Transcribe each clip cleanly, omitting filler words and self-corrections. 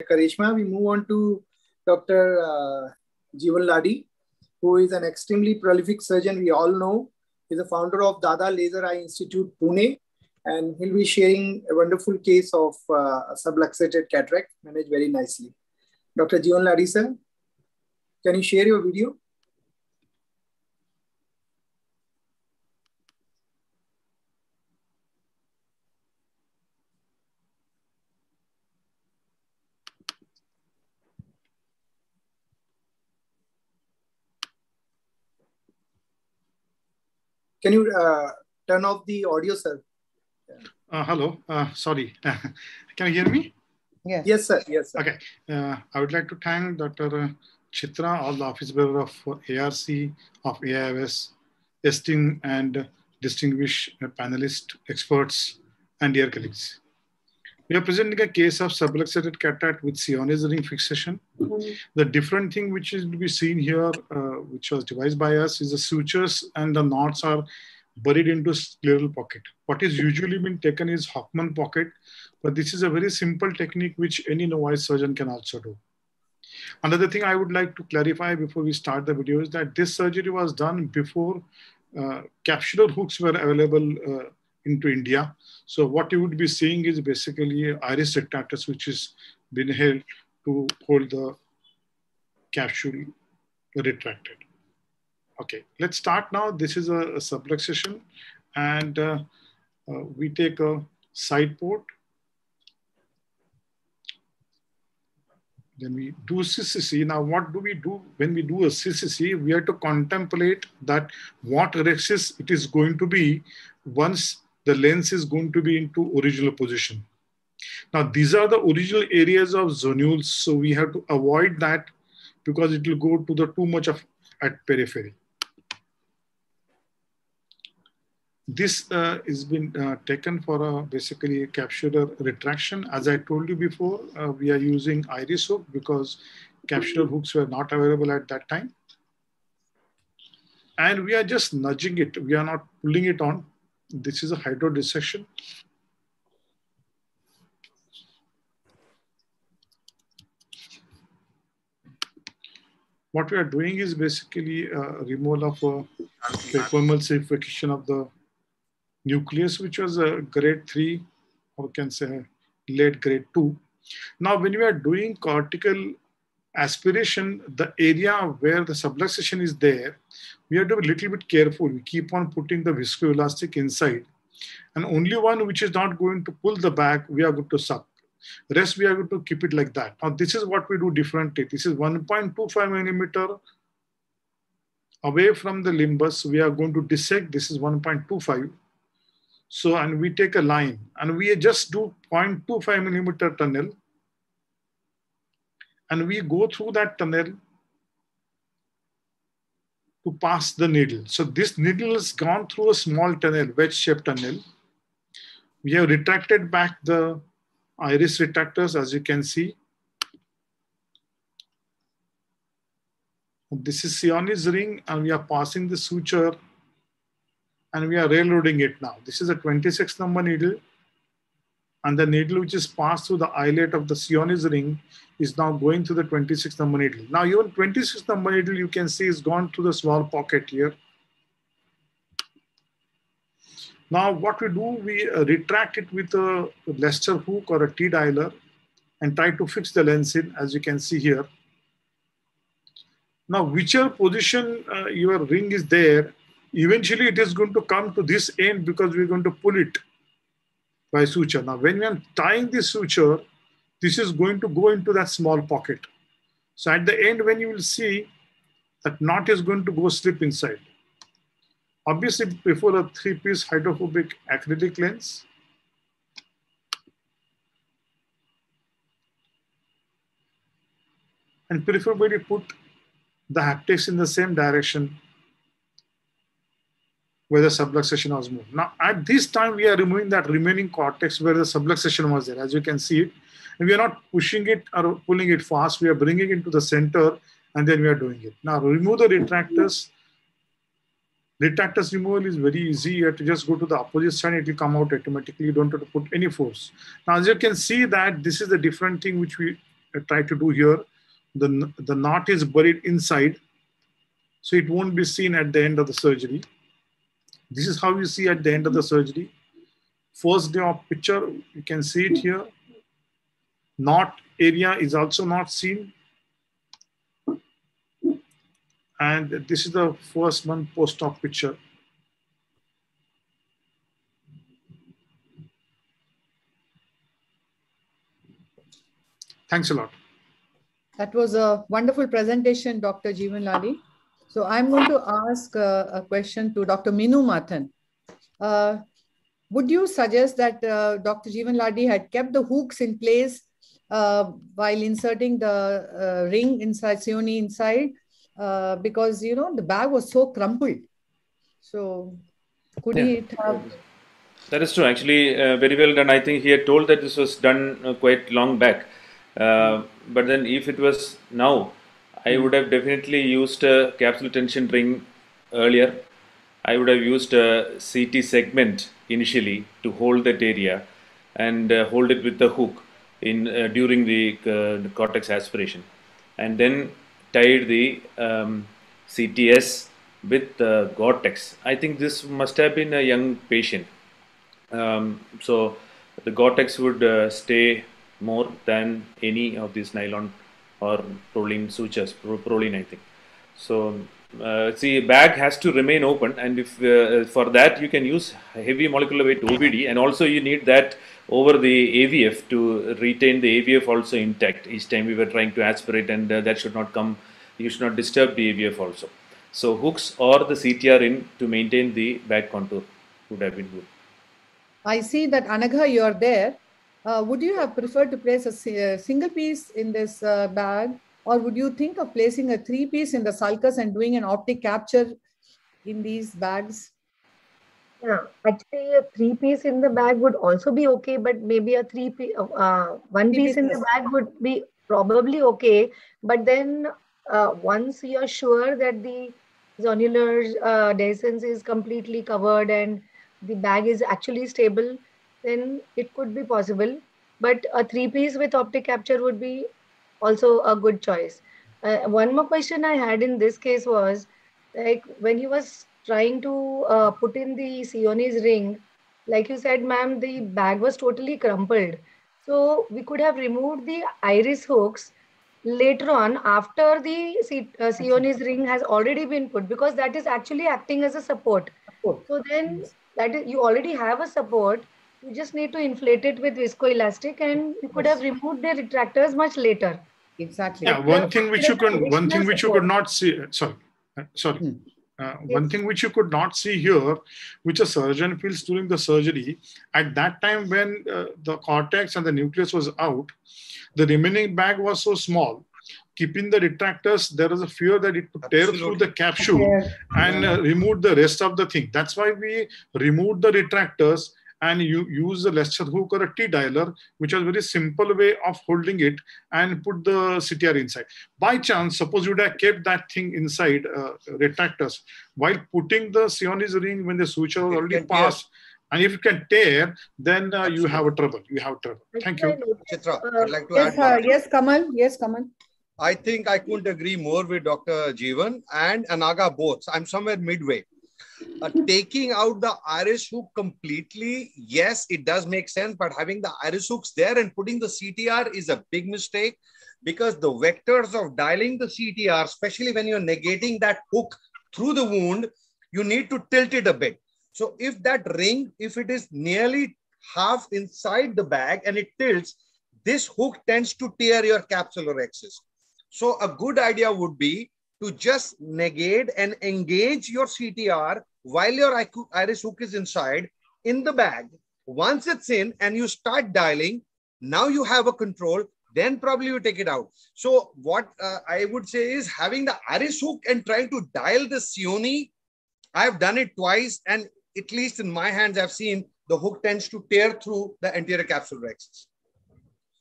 Karishma, we move on to Dr. Jeevan Ladi, who is an extremely prolific surgeon. We all know he's the founder of Dada Laser Eye Institute, Pune, and he'll be sharing a wonderful case of subluxated cataract managed very nicely. Dr. Jeevan Ladi, sir, can you share your video? Can you turn off the audio, sir? Hello. Sorry. Can you hear me? Yes. Yes, sir. Yes, sir. Okay. I would like to thank Dr. Chitra, all the office bearer of ARC, of AIOS, esteemed and distinguished panelists, experts, and dear colleagues. We are presenting a case of subluxated cataract with Sionis ring fixation. The different thing which is to be seen here, which was devised by us, is the sutures and the knots are buried into scleral pocket. What is usually been taken is Hoffman pocket, but this is a very simple technique which any novice surgeon can also do. Another thing I would like to clarify before we start the video is that this surgery was done before capsular hooks were available into India. So what you would be seeing is basically iris retractors, which is been held to hold the capsule retracted. Okay, let's start now. This is a subluxation, and we take a side port. Then we do CCC. Now, what do we do when we do a CCC? We have to contemplate that what rexis it is going to be once the lens is going to be into original position. Now, these are the original areas of zonules, so we have to avoid that because it will go to the too much of at periphery. This has been taken for basically a capsular retraction. As I told you before, we are using iris hook because capsular hooks were not available at that time. And we are just nudging it. We are not pulling it on. This is a hydrodissection. What we are doing is basically removal of emulsification of the nucleus, which was a grade 3, or can say late grade 2. Now, when we are doing cortical aspiration, the area where the subluxation is there, we have to be a little bit careful. We keep on putting the viscoelastic inside. And only one which is not going to pull the back, we are going to suck. The rest, we are going to keep it like that. Now, this is what we do differently. This is 1.25 millimeter away from the limbus. We are going to dissect. This is 1.25. So, and we take a line and we just do 0.25 millimeter tunnel and we go through that tunnel to pass the needle. So this needle has gone through a small tunnel, wedge-shaped tunnel. We have retracted back the iris retractors, as you can see. This is Sionis ring and we are passing the suture and we are railroading it now. This is a 26 number needle and the needle which is passed through the eyelet of the Sionis ring is now going through the 26 number needle. Now even 26 number needle you can see is gone through the small pocket here. Now what we do, we retract it with a Leicester hook or a T-dialer and try to fix the lens in, as you can see here. Now whichever position your ring is there, eventually it is going to come to this end because we're going to pull it by suture. Now when we are tying this suture, this is going to go into that small pocket. So at the end, when you will see that knot is going to go slip inside. Obviously before a 3-piece hydrophobic acrylic lens. And preferably put the haptics in the same direction where the subluxation was moved. Now, at this time, we are removing that remaining cortex where the subluxation was there, as you can see it. And we are not pushing it or pulling it fast. We are bringing it into the center and then we are doing it. Now, remove the retractors. Retractors removal is very easy. You have to just go to the opposite side. It will come out automatically. You don't have to put any force. Now, as you can see that this is the different thing which we try to do here, the knot is buried inside, so it won't be seen at the end of the surgery. This is how you see at the end of the surgery. First day of picture, you can see it here. Knot area is also not seen. And this is the first one post-op picture. Thanks a lot. That was a wonderful presentation, Dr. Jeevan Ladhi. So I'm going to ask a question to Dr. Minu Mathan. Would you suggest that Dr. Jeevan Ladhi had kept the hooks in place while inserting the ring inside, Sioni inside? Because, you know, the bag was so crumpled. So could he have... That is true. Actually, very well done. I think he had told that this was done quite long back. But then if it was now, I would have definitely used a capsule tension ring earlier. I would have used a CT segment initially to hold that area and hold it with the hook in during the cortex aspiration, and then tied the CTS with the Gore-Tex. I think this must have been a young patient. So the Gore-Tex would stay more than any of these nylon or Prolene sutures, Prolene I think. So see, bag has to remain open, and if for that you can use heavy molecular weight OVD, and also you need that over the AVF to retain the AVF also intact each time we were trying to aspirate, and that should not come, you should not disturb the AVF also. So hooks or the CTR in to maintain the bag contour would have been good. I see that Anagha, you are there. Would you have preferred to place a single piece in this bag, or would you think of placing a 3-piece in the sulcus and doing an optic capture in these bags? Yeah, actually a 3-piece in the bag would also be okay, but maybe a 1 piece in the bag would be probably okay. But then once you are sure that the zonular dehiscence is completely covered and the bag is actually stable, then it could be possible. But a 3-piece with optic capture would be also a good choice. One more question I had in this case was, like, when he was trying to put in the Sioni's ring, like you said, ma'am, the bag was totally crumpled. So we could have removed the iris hooks later on after the Sioni's ring has already been put, because that is actually acting as a support. So then that is, you already have a support. You just need to inflate it with viscoelastic, and you could have removed the retractors much later. Exactly. Yeah, one thing which you could not see. One thing which you could not see here, which a surgeon feels during the surgery, at that time when the cortex and the nucleus was out, the remaining bag was so small. Keeping the retractors, there was a fear that it could tear through the capsule and remove the rest of the thing. That's why we removed the retractors and you use the Lester hook or a T-dialer, which was a very simple way of holding it, and put the CTR inside. By chance, suppose you would have kept that thing inside retractors, while putting the Sioni's ring when the suture was already passed, and if you can tear, then you have a trouble. You have trouble. Thank you. Chitra, I'd like to add. Yes, Kamal. Yes, Kamal. I think I couldn't agree more with Dr. Jeevan and Anaga both. I'm somewhere midway. Taking out the iris hook completely, yes, it does make sense, but having the iris hooks there and putting the CTR is a big mistake, because the vectors of dialing the CTR, especially when you're negating that hook through the wound, you need to tilt it a bit. So if that ring, if it is nearly half inside the bag and it tilts, this hook tends to tear your capsular axis. So a good idea would be to just negate and engage your CTR while your iris hook is inside in the bag. Once it's in and you start dialing, now you have a control, then probably you take it out. So what I would say is, having the iris hook and trying to dial the Sioni, I've done it twice, and at least in my hands, I've seen the hook tends to tear through the anterior capsular axis.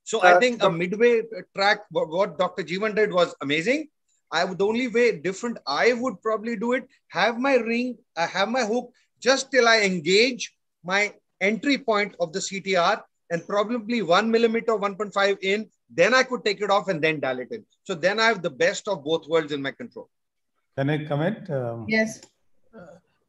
So I think a midway track, what Dr. Jeevan did was amazing. The only way different I would probably do it, have my ring, have my hook just till I engage my entry point of the CTR, and probably 1 millimeter, 1.5 in, Then I could take it off and then dial it in. So then I have the best of both worlds in my control. Can I comment? Yes.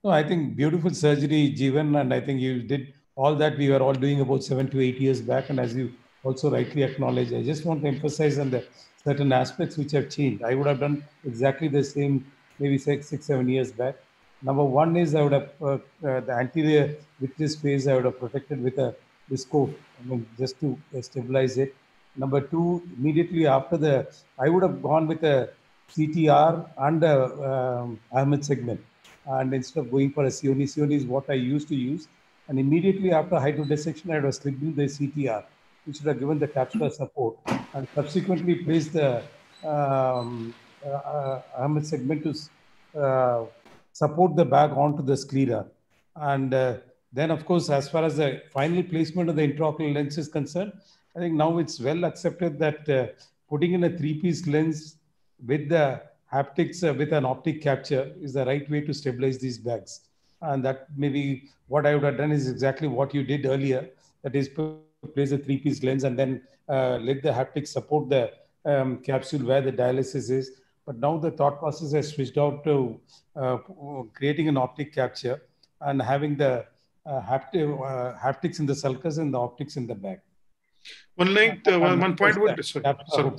No, I think beautiful surgery, Jeevan, and I think you did all that we were all doing about 7 to 8 years back. And as you also rightly acknowledge, I just want to emphasize on the certain aspects which have changed. I would have done exactly the same maybe 6, 7 years back. Number one is I would have the anterior vitreous phase I would have protected with a viscoat, I mean, just to stabilize it. Number two, immediately after I would have gone with a CTR and a Ahmed segment. And instead of going for a Sioni is what I used to use. And immediately after hydrodissection, I was slipping the CTR, which would have given the capsular support, and subsequently placed the Ahmed segment to support the bag onto the sclera. And then, of course, as far as the final placement of the intraocular lens is concerned, I think now it's well accepted that putting in a 3-piece lens with the haptics with an optic capture is the right way to stabilize these bags. And that maybe what I would have done is exactly what you did earlier, that is place a 3-piece lens and then let the haptics support the capsule where the dialysis is. But now the thought process has switched out to creating an optic capture and having the haptics in the sulcus and the optics in the bag. One point would capsular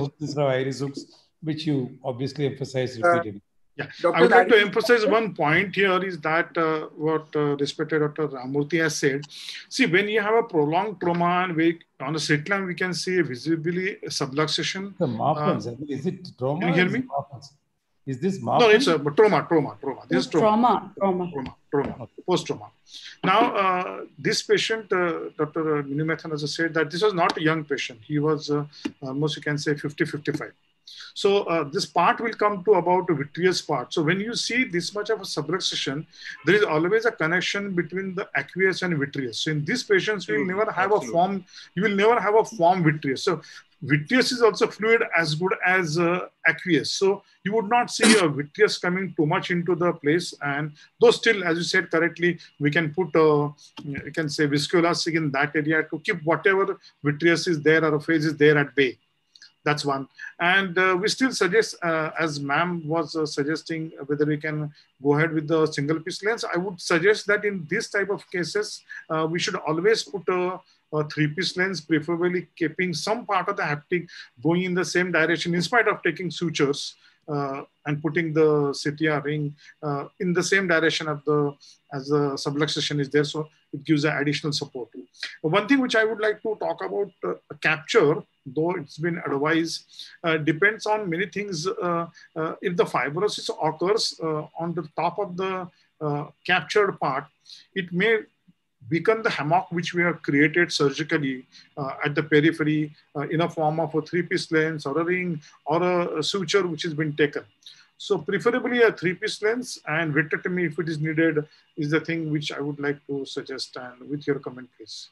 hooks instead of iris hooks, which you obviously emphasize repeatedly. Yeah, I would like to emphasize one point here is that what respected Dr. Ramurthy has said. See, when you have a prolonged trauma and on a slit lamp, we can see visibly subluxation. The Marfan's, is it trauma? Can you hear me? Is this Marfan's? No, it's a trauma. This is trauma. Post-trauma. Now, this patient, Dr. Minumathan has said that this was not a young patient. He was almost, you can say, 50, 55. So this part will come to about the vitreous part. So when you see this much of a subluxation, there is always a connection between the aqueous and vitreous. So in these patients, you will never have a form. You will never have a form vitreous. So vitreous is also fluid as good as aqueous. So you would not see a vitreous coming too much into the place. And though still, as you said correctly, we can put, you can say viscoelastic in that area to keep whatever vitreous is there or a phase is there at bay. That's one. And we still suggest, as ma'am was suggesting, whether we can go ahead with the single piece lens. I would suggest that in this type of cases, we should always put a 3-piece lens, preferably keeping some part of the haptic going in the same direction in spite of taking sutures and putting the CTR ring in the same direction of as the subluxation is there. So it gives an additional support. One thing which I would like to talk about capture, though it's been advised, depends on many things. If the fibrosis occurs on the top of the captured part, it may weaken the hammock which we have created surgically at the periphery in a form of a 3-piece lens or a ring or a suture which has been taken. So preferably a 3-piece lens, and vitrectomy if it is needed is the thing which I would like to suggest. And with your comment, please.